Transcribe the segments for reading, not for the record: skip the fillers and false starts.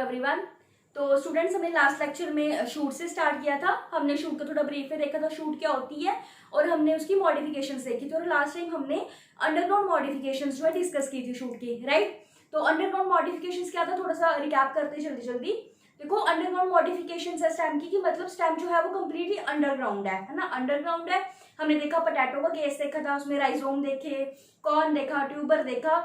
Everyone. तो students, हमने last lecture में शूट से स्टार्ट किया था। हमने शूट को थोड़ा ब्रीफ में देखा था, शूट क्या होती है, और हमने उसकी मॉडिफिकेशंस देखी थी। और लास्ट टाइम हमने अंडरग्राउंड मॉडिफिकेशंस जो है डिस्कस की थी शूट की, राइट। तो अंडरग्राउंड मॉडिफिकेशंस क्या था, थोड़ा सा रिकैप करते जल्दी जल्दी। देखो, अंडरग्राउंड मॉडिफिकेशंस है स्टेम की, कि मतलब स्टेम जो है वो कंप्लीटली अंडरग्राउंड है ना, अंडरग्राउंड है। हमने देखा पोटैटो का केस देखा था, उसमें राइजोम देखे, कॉर्न देखा, ट्यूबर देखा,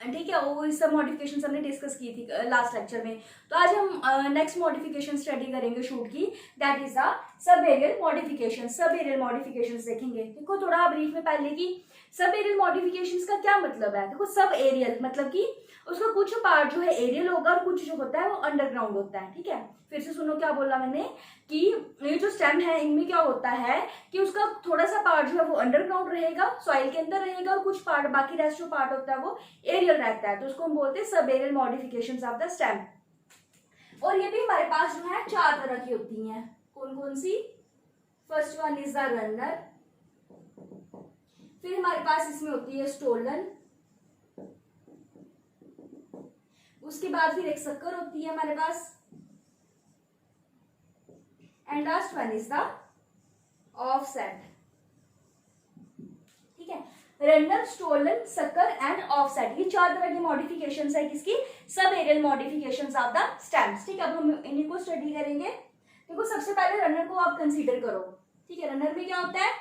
ठीक है। वो इस सब मॉडिफिकेशन हमने डिस्कस की थी लास्ट लेक्चर में। तो आज हम नेक्स्ट मॉडिफिकेशन स्टडी करेंगे शूट की, that is the sub aerial modification. Sub aerial modification देखेंगे। देखो थोड़ा ब्रीफ में पहले की सब एरियल मॉडिफिकेशन का क्या मतलब है। देखो, सब एरियल मतलब कि उसका कुछ पार्ट जो है एरियल होगा और कुछ जो होता है वो अंडरग्राउंड होता है, ठीक है। फिर से सुनो क्या बोला मैंने, कि ये जो स्टेम है इनमें क्या होता है कि उसका थोड़ा सा पार्ट जो है वो अंडरग्राउंड रहेगा, सॉइल के अंदर रहेगा, और कुछ पार्ट, बाकी रेस्ट जो पार्ट होता है वो एरियल रहता है। तो उसको हम बोलते हैं sub aerial modifications of the stem. और ये भी हमारे पास जो है चार तरह की होती हैं। कौन कौन सी? First one is the runner, फिर हमारे पास इसमें होती है स्टोलन, उसके बाद फिर एक सक्कर होती है हमारे पास, and last one is the offset, ठीक है। Runner, stolon, sucker and offset, ये चार तरह की मॉडिफिकेशंस है किसकी? Sub aerial modifications of the stems, ठीक है। अब हम इन्हीं को स्टडी करेंगे। देखो, सबसे पहले रनर को आप कंसीडर करो, ठीक है। रनर में क्या होता है,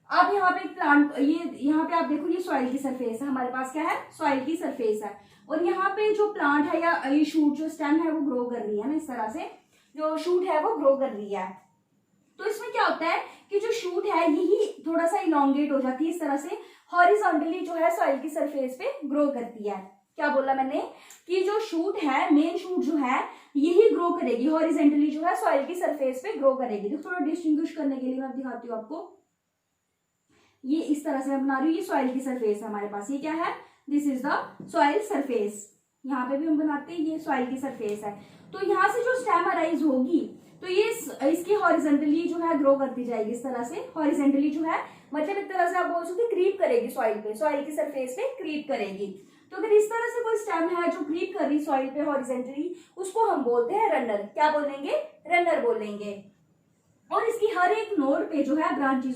आप यहाँ पे एक प्लांट, ये यहाँ पे आप देखो, ये सॉइल की सरफेस है हमारे पास, क्या है? सॉइल की सरफेस है। और यहाँ पे जो प्लांट है या ये शूट जो स्टेम है वो ग्रो कर रही है ना, इस तरह से जो शूट है वो ग्रो कर रही है। तो इसमें क्या होता है कि जो शूट है यही थोड़ा सा इलोंगेट हो जाती है, इस तरह से हॉरिजॉन्टली जो है सॉइल की सरफेस पे ग्रो करती है। क्या बोला मैंने, कि जो शूट है, मेन शूट जो है यही ग्रो करेगी, हॉरिजॉन्टली जो है सॉइल की सरफेस पे ग्रो करेगी। तो थोड़ा डिस्टिंग्विश करने के लिए मैं दिखाती हूँ आपको। ये इस तरह से मैं बना रही हूँ, ये सॉइल की सरफेस है हमारे पास, ये क्या है? This is the soil surface. यहाँ पे भी हम बनाते हैं, ये सॉइल की सरफेस है। तो यहाँ से जो स्टेम अराइज होगी, तो ये इसकी हॉरिजॉन्टली जो है ग्रो करती जाएगी, इस तरह से हॉरिजॉन्टली जो है, मतलब एक तरह से आप बोल सकते क्रीप करेगी सॉइल पे, सॉइल की सरफेस पे क्रीप करेगी। तो अगर इस तरह से कोई स्टेम है जो क्रीप कर रही सॉइल पे हॉरिजॉन्टली, उसको हम बोलते हैं रनर। क्या बोलेंगे? रनर बोलेंगे। और इसकी हर एक नोड पे जो है ब्रांचेस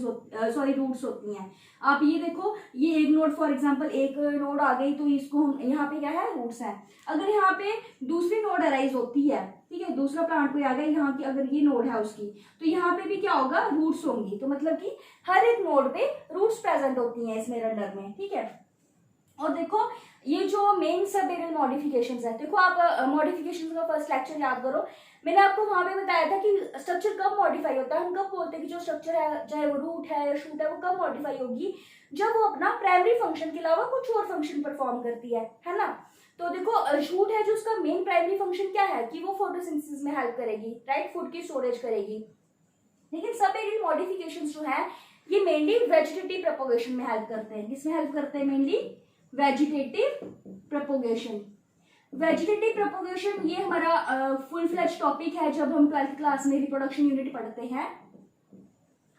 सॉरी रूट्स होती हैं। आप ये देखो, ये एक नोड, फॉर एग्जांपल एक नोड आ गई, तो इसको हम यहाँ पे क्या है? रूट्स है। अगर यहाँ पे दूसरी नोड अराइज होती है, ठीक है, दूसरा प्लांट कोई आ गया यहाँ की, अगर ये नोड है उसकी, तो यहाँ पे भी क्या होगा? रूट्स होंगी। तो मतलब कि हर एक नोड पे रूट्स प्रेजेंट होती हैं इसमें, रनर में, ठीक है। और देखो, ये जो मेन सब एरियल मॉडिफिकेशंस है, देखो आप मॉडिफिकेशंस का फर्स्ट लेक्चर याद करो। मैंने आपको वहां पे बताया था कि स्ट्रक्चर कब मॉडिफाई होता है। हम कब बोलते हैं कि जो स्ट्रक्चर है, चाहे वो रूट है या शूट है, वो कब मॉडिफाई होगी? जब वो अपना प्राइमरी फंक्शन के अलावा कुछ और फंक्शन परफॉर्म करती है ना। तो देखो, शूट है जो उसका मेन प्राइमरी फंक्शन क्या है, कि वो फोटोसिंथेसिस में हेल्प करेगी, राइट, फूड की स्टोरेज करेगी। लेकिन सब एरियल मॉडिफिकेशन जो है ये मेनली वेजिटेटिव प्रोपोगेशन में हेल्प करते हैं। किसमें हेल्प करते हैं? Mainly vegetative propagation. Vegetative propagation ये हमारा फुल फ्लेज टॉपिक है। जब हम 12th क्लास में रिप्रोडक्शन यूनिट पढ़ते हैं,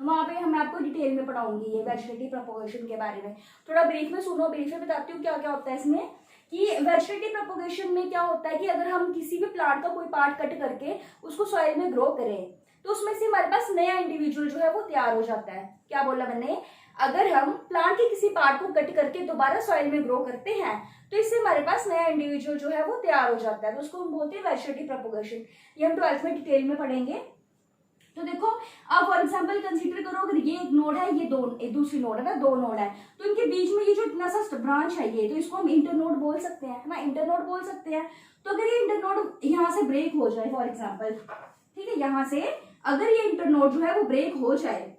वहां पे हम आपको डिटेल में पढ़ाऊंगी ये वेजिटेटिव प्रोपोगेशन के बारे में। थोड़ा ब्रीफ में सुनो, ब्रीफ में बताती हूँ क्या क्या होता है इसमें। कि वेजिटेटिव प्रोपोगेशन में क्या होता है कि अगर हम किसी भी प्लांट का कोई पार्ट कट करके उसको सॉइल में ग्रो करें, तो उसमें से हमारे पास नया इंडिविजुअल जो है वो तैयार हो जाता है। क्या बोला मैंने? अगर हम प्लांट के किसी पार्ट को कट करके दोबारा सॉइल में ग्रो करते हैं, तो इससे हमारे पास नया इंडिविजुअल जो है वो तैयार हो जाता है। तो उसको हम बोलते हैं वेजिटेटिव प्रोपोगेशन। ये हम 12th में डिटेल में पढ़ेंगे। तो देखो, आप फॉर एग्जांपल कंसीडर करो, अगर ये एक नोड है, ये दूसरी नोड है ना, दो नोड है, तो इनके बीच में ये जो इतना सा ब्रांच है ये, तो इसको हम इंटरनोड बोल सकते हैं ना, इंटरनोड बोल सकते हैं। तो अगर ये इंटरनोड यहाँ से ब्रेक हो जाए, फॉर एग्जाम्पल, ठीक है, यहाँ से अगर ये इंटरनोड जो है वो ब्रेक हो जाए,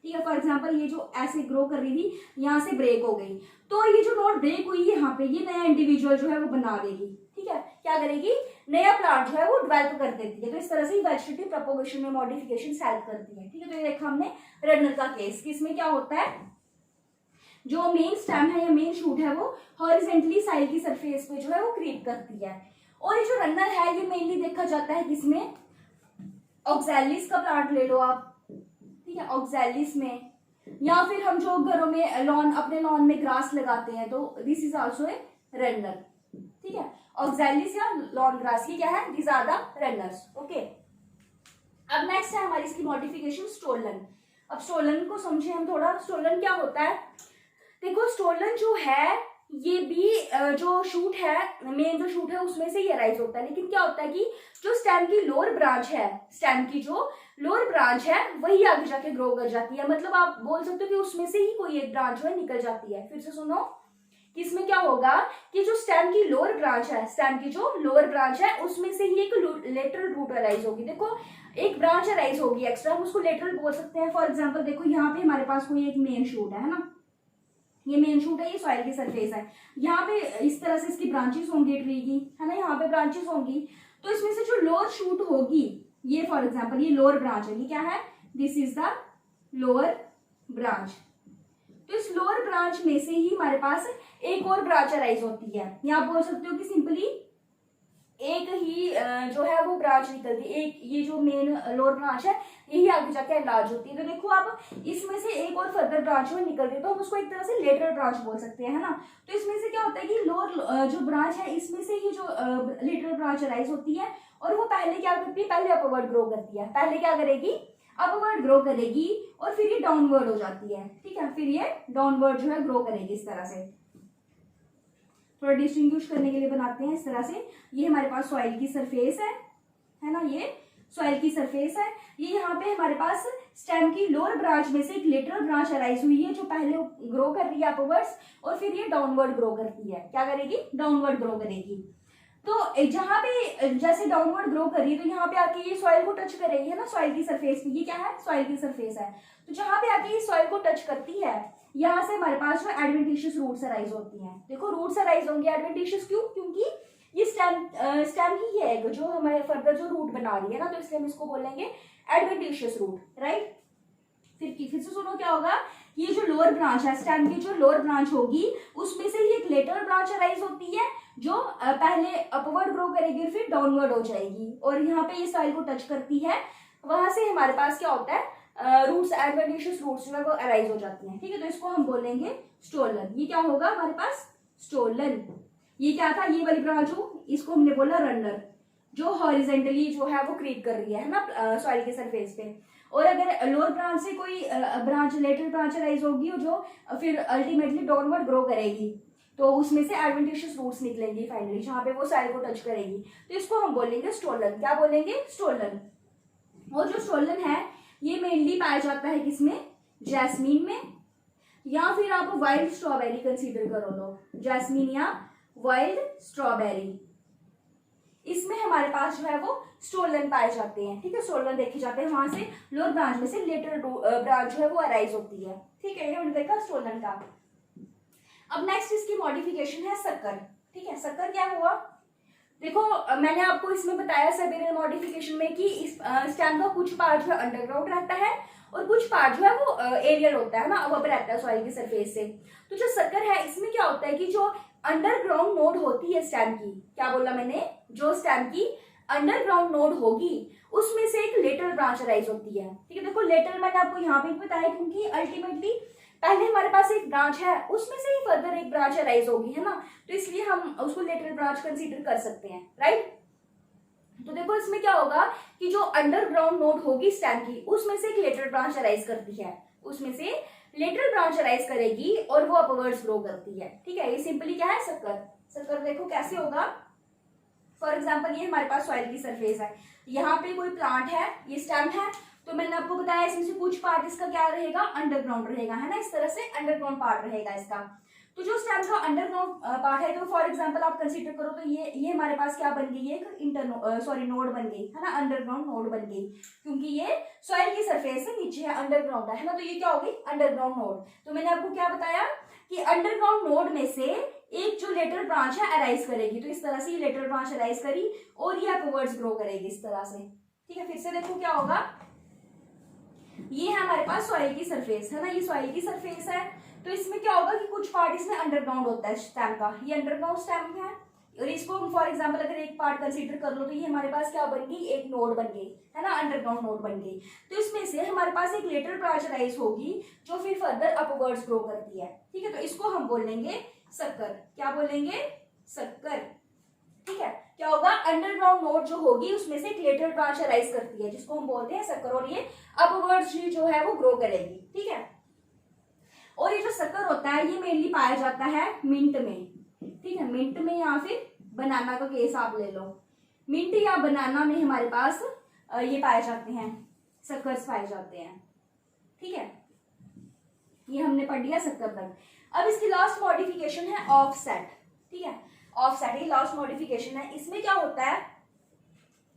ठीक है, फॉर एग्जांपल ये जो ऐसे ग्रो कर रही थी यहाँ से ब्रेक हो गई, तो ये जो नोड ब्रेक हुई यहाँ पे, ये नया इंडिविजुअल जो है वो बना देगी, ठीक है। क्या करेगी? नया प्लांट जो है वो डेवलप कर देती है। तो इस तरह से वेजिटेटिव प्रोपोगेशन में मॉडिफिकेशन हेल्प करती है, ठीक है। तो ये देखा हमने रनर का केस, किसमें क्या होता है, जो मेन स्टेम है या मेन शूट है वो हॉरिजॉन्टली सॉइल की सरफेस पे जो है वो क्रीप करती है। और ये जो रनर है ये मेनली देखा जाता है किसमें? ऑक्सैलिस का प्लांट ले लो आप, ठीक है, ऑक्सैलिस में, या फिर हम जो घरों में लॉन, अपने लॉन में ग्रास लगाते हैं, तो this is also a runner, ठीक है। ऑक्सैलिस या लॉन ग्रास, ये क्या है, these are the runners. Okay, अब नेक्स्ट है हमारी इसकी मॉडिफिकेशन स्टोलन। अब स्टोलन को समझे हम थोड़ा। स्टोलन क्या होता है, देखो स्टोलन जो है ये भी जो शूट है, मेन जो शूट है उसमें से ही अराइज होता है, लेकिन क्या होता है कि जो स्टेम की लोअर ब्रांच है, स्टेम की जो लोअर ब्रांच है वही आगे जाके ग्रो कर जाती है। मतलब आप बोल सकते हो कि उसमें से ही कोई एक ब्रांच जो है निकल जाती है। फिर से सुनो कि इसमें क्या होगा कि जो स्टेम की लोअर ब्रांच है, स्टेम की जो लोअर ब्रांच है उसमें से ही एक लेटरल रूट अराइज होगी। देखो एक ब्रांच अराइज होगी एक्स्ट्रा, हम उसको लेटरल बोल सकते हैं। फॉर एग्जाम्पल देखो यहाँ पे हमारे पास कोई एक मेन शूट है ना, ये मेन शूट है, ये सॉइल की सरफेस है, यहाँ पे इस तरह से इसकी ब्रांचेस होंगी ट्री की, है ना, यहाँ पे ब्रांचेस होंगी। तो इसमें से जो लोअर शूट होगी, ये फॉर एग्जांपल ये लोअर ब्रांच है, ये क्या है, this is the lower branch. तो इस लोअर ब्रांच में से ही हमारे पास एक और ब्रांच अराइज होती है, या आप बोल सकते हो कि सिंपली एक ही जो है वो ब्रांच निकलती है, एक ये जो मेन लोअर ब्रांच है यही आगे जाके एनलार्ज होती है। तो देखो आप इसमें से एक और फर्दर ब्रांच में निकल रही है, तो हम उसको एक तरह से लेटरल ब्रांच बोल सकते हैं, है ना। तो इसमें से क्या होता है कि लोअर जो ब्रांच है इसमें से ही जो लेटरल ब्रांच अराइज होती है, और वो पहले क्या करती है, पहले अपवर्ड ग्रो करती है। पहले क्या करेगी, अपवर्ड ग्रो करेगी, और फिर ये डाउनवर्ड हो जाती है, ठीक है, फिर ये डाउनवर्ड जो है ग्रो करेगी इस तरह से। थोड़ा डिस्टिंग्विश करने के लिए बनाते हैं इस तरह से। ये हमारे पास सॉइल की सरफेस है ना, ये सॉइल की सरफेस है। ये यहाँ पे हमारे पास स्टेम की लोअर ब्रांच में से एक लेटरल ब्रांच अराइज हुई है जो पहले ग्रो कर रही है अपवर्ड्स, और फिर ये डाउनवर्ड ग्रो करती है। क्या करेगी, डाउनवर्ड ग्रो करेगी। तो जहां पे जैसे डाउनवर्ड ग्रो कर रही है तो यहाँ पे आके ये सॉइल को टच करेगी, है ना, सॉइल की सरफेस पे। ये क्या है, सॉइल की सरफेस है। तो जहां पे आके ये सॉइल को टच करती है, यहाँ से हमारे पास जो एडवेंटिशियस रूट्स अराइज होती हैं। देखो रूट्स अराइज होंगे एडवेंटिशियस, क्यों, क्योंकि ये स्टेम ही है जो हमारे फर्दर जो रूट बना रही है ना, तो इसलिए हम इसको बोलेंगे एडवेंटिशियस रूट, राइट। फिर से सुनो क्या होगा, ये जो लोअर ब्रांच है, स्टेम की जो लोअर ब्रांच होगी उसमें से ही एक लेटरल ब्रांच अराइज होती है जो पहले अपवर्ड ग्रो करेगी फिर डाउनवर्ड हो जाएगी, और यहाँ पे ये सॉइल को टच करती है। वहां से हमारे पास क्या होता है, रूट्स, एडवेंटिशियस रूट्स जो है वो अराइज हो जाती हैं, ठीक है। तो इसको हम बोलेंगे स्टोलन। ये क्या होगा हमारे पास, स्टोलन। ये क्या था, ये वाली ब्रांच हो, इसको हमने बोला रनर, जो हॉरिजेंटली जो है वो क्रीप कर रही है ना सॉइल के सरफेस पे। और अगर लोअर ब्रांच से कोई ब्रांच, लेटरल ब्रांच अराइज होगी जो फिर अल्टीमेटली डाउनवर्ड ग्रो करेगी, तो उसमें से एडवेंटिशियस रूट्स निकलेंगी फाइनली, जहां पे वो सॉइल को टच करेगी। तो इसको हम बोलेंगे स्टोलन। क्या बोलेंगे, स्टोलन। और जो स्टोलन है ये मेनली पाया जाता है किसमें, जैस्मीन में, या फिर आप वाइल्ड स्ट्रॉबेरी कंसीडर करो लो, जैस्मीन या वाइल्ड स्ट्रॉबेरी, इसमें हमारे पास जो है वो स्टोलन पाए जाते हैं, ठीक है। स्टोलन देखे जाते हैं, वहां से लोअर ब्रांच में से लेटरल ब्रांच जो है वो अराइज होती है, ठीक है। ये हमने देखा स्टोलन का। अब नेक्स्ट इसकी मॉडिफिकेशन है सक्कर, ठीक है। सक्कर क्या हुआ, देखो मैंने आपको इसमें बताया सबेरियल मॉडिफिकेशन में कि इस स्टेम का कुछ पार्ट जो है अंडरग्राउंड रहता है और कुछ पार्ट जो है वो एरियल होता है ना, अब रहता है सॉइल की सरफेस से। तो जो सक्कर है इसमें क्या होता है कि जो अंडरग्राउंड नोड होती है स्टेम की, क्या बोला मैंने, जो स्टेम की अंडरग्राउंड नोड होगी उसमें से एक लेटरल ब्रांच अराइज होती है, ठीक है। देखो लेटरल मैंने आपको यहाँ पे बताया क्योंकि अल्टीमेटली पहले हमारे पास एक ब्रांच है उसमें से ही फर्दर एक ब्रांच अराइज होगी, है ना, तो इसलिए हम उसको लेटरल ब्रांच कंसीडर कर सकते हैं, राइट। तो देखो इसमें क्या होगा कि जो अंडरग्राउंड नोड होगी स्टेम की उसमें से एक लेटरल ब्रांच अराइज करती है, उसमें से लेटरल ब्रांच अराइज करेगी और वो अपवर्ड्स ग्रो करती है, ठीक है। ये सिंपली क्या है, सक्कर। सक्कर देखो कैसे होगा, फॉर एग्जाम्पल ये हमारे पास सॉइल की सरफेस है, यहाँ पे कोई प्लांट है, ये स्टेम है, तो मैंने आपको बताया इसमें से कुछ पार्ट इसका क्या रहेगा, अंडरग्राउंड रहेगा, है ना, इस तरह से अंडरग्राउंड पार्ट रहेगा इसका। तो जो स्टेम का अंडरग्राउंड पार्ट है, तो फॉर एग्जांपल आप कंसीडर करो तो ये हमारे पास क्या बन गई, एक नोड बन गई, है ना, अंडरग्राउंड नोड बन गई, क्योंकि ये सॉइल की सरफेस से नीचे है, अंडरग्राउंड है ना, तो ये क्या हो गई, अंडरग्राउंड नोड। तो मैंने आपको क्या बताया कि अंडरग्राउंड नोड में से एक जो लेटरल ब्रांच है अराइज करेगी, तो इस तरह से ये लेटरल ब्रांच अराइज करी और ये अपवर्ड्स ग्रो करेगी इस तरह से, ठीक है। फिर से देखो क्या होगा, ये है हमारे पास सॉइल की सरफेस, है ना, ये सॉइल की सरफेस है, तो इसमें क्या होगा कि कुछ पार्ट इसमें अंडरग्राउंड होता है स्टेम का, ये अंडरग्राउंड स्टेम है, और इसको हम फॉर एग्जांपल अगर एक पार्ट कंसीडर कर लो तो ये हमारे पास क्या बन गई, एक नोड बन गई, है ना, अंडरग्राउंड नोड बन गई। तो इसमें से हमारे पास एक लेटरल ब्रांच अराइज होगी जो फिर फर्दर अपवर्ड्स ग्रो करती है, ठीक है। तो इसको हम बोलेंगे सक्कर। क्या बोलेंगे, सक्कर। ठीक है, क्या होगा, अंडरग्राउंड नोड जो होगी उसमें से एक लेटरल ब्रांच अराइज करती है जिसको हम बोलते हैं सक्कर, और ये अपवर्ड्सली जो है वो ग्रो करेगी। ठीक है, और ये जो सक्कर होता है ये मेनली पाया जाता है मिंट में। ठीक है, मिंट में या फिर बनाना का केस आप ले लो, मिंट या बनाना में हमारे पास ये पाए जाते हैं, सक्कर्स पाए जाते हैं। ठीक है, ये हमने पढ़ लिया सक्कर तक। अब इसकी लास्ट मॉडिफिकेशन है ऑफसेट। ठीक है, ऑफसेट ये लास्ट मॉडिफिकेशन है। इसमें क्या होता है,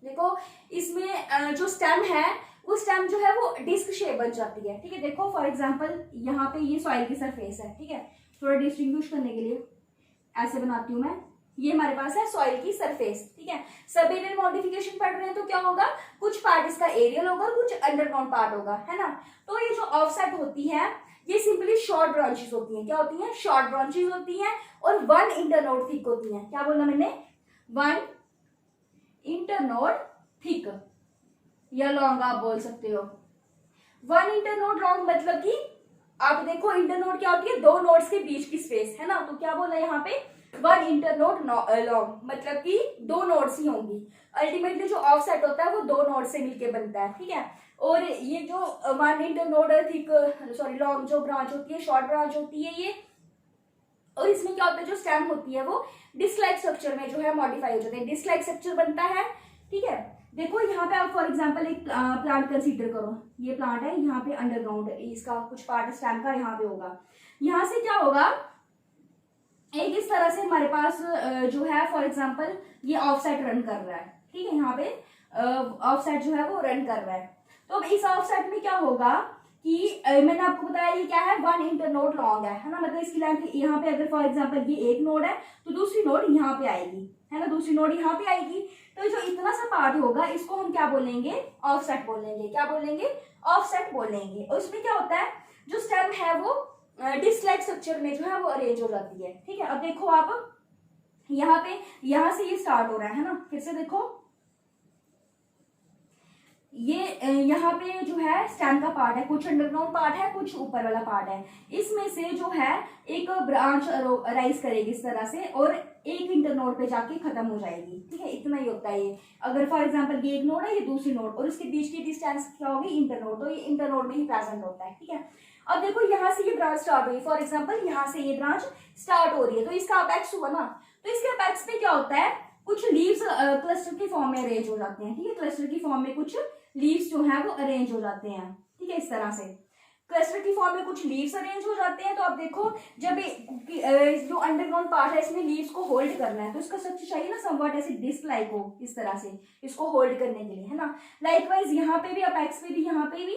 देखो इसमें जो स्टेम है वो स्टेम जो है वो डिस्क शेप बन जाती है। ठीक है, देखो फॉर एग्जांपल यहाँ पे ये सॉइल की सरफेस है। ठीक है, थोड़ा डिस्टिंग्विश करने के लिए ऐसे बनाती हूँ मैं, ये हमारे पास है सॉइल की सरफेस। ठीक है, सब एरियल मॉडिफिकेशन पढ़ रहे हैं तो क्या होगा, कुछ पार्ट इसका एरियल होगा और कुछ अंडरग्राउंड पार्ट होगा, है ना। तो ये जो ऑफसेट होती है ये सिंपली शॉर्ट ब्रांचेस होती हैं। क्या होती हैं, शॉर्ट ब्रांचेस होती हैं और वन इंटरनोड थिक होती हैं। क्या बोला मैंने, वन इंटरनोड थिक या लॉन्ग आप बोल सकते हो। वन इंटरनोड लॉन्ग मतलब कि आप देखो इंटरनोड क्या होती है, दो नोड्स के बीच की स्पेस, है ना। तो क्या बोला यहाँ पे, वन इंटरनोड लॉन्ग मतलब कि दो नोड्स ही होंगी। अल्टीमेटली जो ऑफसेट होता है वो दो नोड से मिलके बनता है। ठीक है, और ये जो one internode thick sorry long जो ब्रांच होती है, शॉर्ट ब्रांच होती है ये, और इसमें क्या होता है, जो स्टेम होती है वो डिस्क लाइक स्ट्रक्चर में जो है मॉडिफाई हो जाते हैं, डिस्क लाइक स्ट्रक्चर बनता है। ठीक है, देखो यहाँ पे आप फॉर एग्जांपल एक प्लांट कंसीडर करो, ये प्लांट है, यहाँ पे अंडरग्राउंड इसका कुछ पार्ट स्टेम का यहाँ पे होगा। यहाँ से क्या होगा, एक इस तरह से हमारे पास जो है फॉर एग्जांपल ये ऑफसेट रन कर रहा है। ठीक है, यहाँ पे ऑफसेट जो है वो रन कर रहा है। तो अब इस ऑफसेट में क्या होगा कि मैंने आपको बताया ये क्या है, वन इंटरनोड लॉन्ग है ना। मतलब इसकी लेंथ यहाँ पे अगर फॉर एग्जांपल ये एक नोड है तो दूसरी नोड यहाँ पे आएगी, है ना, दूसरी नोड यहाँ पे आएगी। तो जो इतना सा पार्ट होगा इसको हम क्या बोलेंगे, ऑफसेट बोलेंगे। क्या बोलेंगे, ऑफसेट बोलेंगे। और इसमें क्या होता है, जो स्टेम है वो डिस्क लाइक स्ट्रक्चर में जो है वो अरेंज हो जाती है। ठीक है, अब देखो आप यहाँ पे, यहाँ से ये स्टार्ट हो रहा है ना, फिर से देखो ये यहाँ पे जो है स्टेम का पार्ट है, कुछ अंडरग्राउंड पार्ट है, कुछ ऊपर वाला पार्ट है। इसमें से जो है एक ब्रांच राइज करेगी इस तरह से और एक इंटरनोड पे जाके खत्म हो जाएगी। ठीक है, इतना ही होता है ये। अगर फॉर एग्जांपल ये एक नोड है, ये दूसरी नोड, और उसके बीच की डिस्टेंस क्या होगी, इंटरनोड, तो ये इंटरनोड में ही प्रेजेंट होता है। ठीक है, अब देखो यहाँ से ये ब्रांच स्टार्ट हुई, फॉर एग्जाम्पल यहाँ से ये ब्रांच स्टार्ट हो रही है, तो इसका अपेक्स हुआ ना, तो इसके अपेक्स पे क्या होता है, कुछ लीव्स क्लस्टर के फॉर्म में अरेंज हो जाते हैं। ठीक है, क्लस्टर की फॉर्म में कुछ लीव्स जो है वो अरेंज हो जाते हैं। ठीक है, इस तरह से क्लस्टर की फॉर्म में कुछ लीव्स अरेंज हो जाते हैं। तो आप देखो जब जो अंडरग्राउंड पार्ट है इसमें लीव्स को होल्ड करना है तो इसका स्ट्रक्चर चाहिए ना समवट ऐसे डिस्क लाइक हो, इस तरह से इसको होल्ड करने के लिए, है ना। लाइकवाइज यहाँ पे भी, अपेक्स पे भी, यहाँ पे भी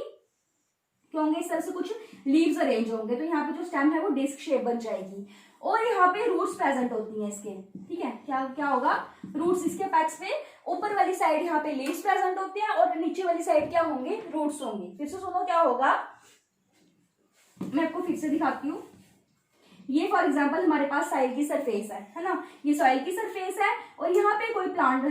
क्या होंगे, इस तरह से कुछ लीव्स अरेंज होंगे। तो यहाँ पे जो स्टेम है वो डिस्क शेप बन जाएगी और यहाँ पे रूट्स प्रेजेंट होती हैं इसके। ठीक है, क्या क्या होगा, रूट्स इसके अपेक्स पे, ऊपर वाली साइड यहाँ पे लीव्स प्रेजेंट होते हैं और नीचे वाली साइड क्या होंगे, रूट्स होंगे। फिर से सुनो क्या होगा, मैं आपको फिर से दिखाती हूँ। ये फॉर एग्जांपल हमारे पास सॉइल की सरफेस है ना, ये सॉइल की सरफेस है और यहाँ पे कोई प्लांट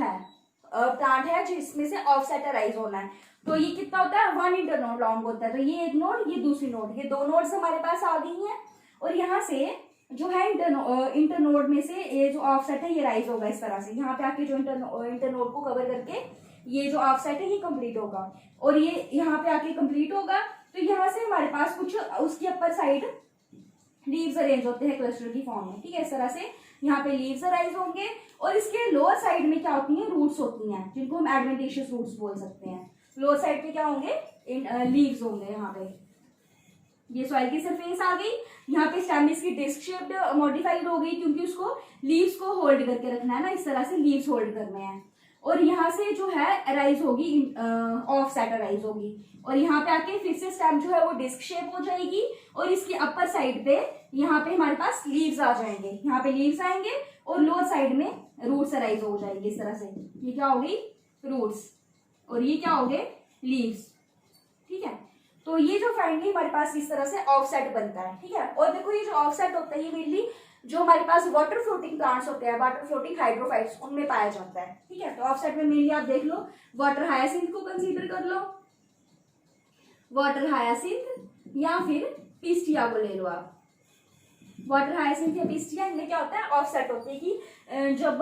है जिसमें से ऑफसेट अराइज होना है। तो ये कितना होता है, वन इंटरनोड लॉन्ग होता है। तो ये एक नोड, ये दूसरी नोड, ये दो नोड्स हमारे पास आ गई हैं और यहाँ से जो है इंटरनोड में से ये जो ऑफसेट है ये राइज होगा इस तरह से। यहाँ पे आके जो इंटरनोड को कवर करके ये जो ऑफसेट है ये कंप्लीट होगा और ये यहाँ पे आके कंप्लीट होगा। तो यहाँ से हमारे पास कुछ उसकी अपर साइड लीव्स अरेंज होते हैं क्लस्टर की फॉर्म में। ठीक है, इस तरह से यहाँ पे लीव्स अराइज होंगे और इसके लोअर साइड में क्या होती हैं, रूट्स होती हैं जिनको हम एडवेंटिशियस रूट्स बोल सकते हैं। लोअर साइड पे क्या होंगे, लीव्स होंगे। यहाँ पे ये सॉइल की सरफेस आ गई, यहाँ पे स्टेम इसकी डिस्क शेप्ड मॉडिफाइड हो गई क्योंकि उसको लीव्स को होल्ड करके रखना है ना, इस तरह से लीव्स होल्ड करने हैं। और यहाँ से जो है अराइज होगी, ऑफसेट अराइज होगी और यहाँ पे आके फिर से स्टेम जो है वो डिस्क शेप हो जाएगी और इसकी अपर साइड पे यहाँ पे हमारे पास लीव्स आ जाएंगे, यहाँ पे लीव्स आएंगे और लोअर साइड में रूट्स अराइज हो जाएंगे इस तरह से। ये क्या हो गई, रूट्स, और ये क्या हो गए, लीव्स। ठीक है, तो ये जो फाइनली हमारे पास इस तरह से ऑफसेट बनता है। ठीक है, और देखो ये जो ऑफसेट होता है ये मेनली जो हमारे पास वाटर फ्लोटिंग प्लांट्स होते हैं, वाटर फ्लोटिंग हाइड्रोफाइट्स, उनमें पाया जाता है। ठीक है, तो ऑफसेट में मेनली आप देख लो वाटर हायासिंथ को कंसीडर कर लो, वाटर हायासिंथ या फिर पिस्टिया को ले लो आप। वाटर हाइसिंथ या पिस्टिया, इनमें क्या होता है ऑफसेट होती है कि जब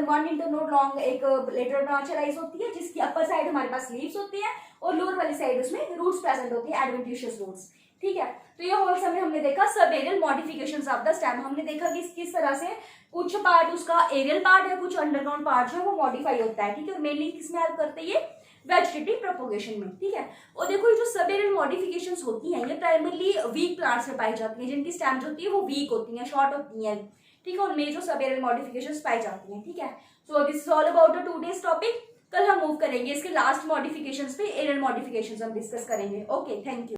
वन इंटरनोड लॉन्ग एक लेटरल ब्रांच राइज होती है जिसकी अपर साइड हमारे पास लीव्स होती है और लोअर वाली साइड उसमें रूट्स प्रेजेंट होती है, एडवेंटिशियस रूट्स। ठीक है, तो ये होल समय हमने देखा sub aerial modifications of the stem. हमने देखा कि किस तरह से कुछ पार्ट उसका एरियल पार्ट है, कुछ अंडरग्राउंड पार्ट जो है वो मॉडिफाई होता है। ठीक है, और मेनली किसमें हेल्प करते हैं ये वेजिटेटिव प्रोपोगेशन में। ठीक है, और देखो ये जो सब एरियल मॉडिफिकेशंस होती हैं ये प्राइमरली वीक प्लांट्स में पाई जाती हैं, जिनकी स्टेम होती है वो वीक होती है, शॉर्ट होती है। ठीक है, उनमें जो सब एरियल मॉडिफिकेशंस पाई जाती हैं। ठीक है, so this is all about the today's topic. कल हम मूव करेंगे इसके लास्ट मॉडिफिकेशंस पे, एरियल मॉडिफिकेशंस हम डिस्कस करेंगे। Okay, thank you.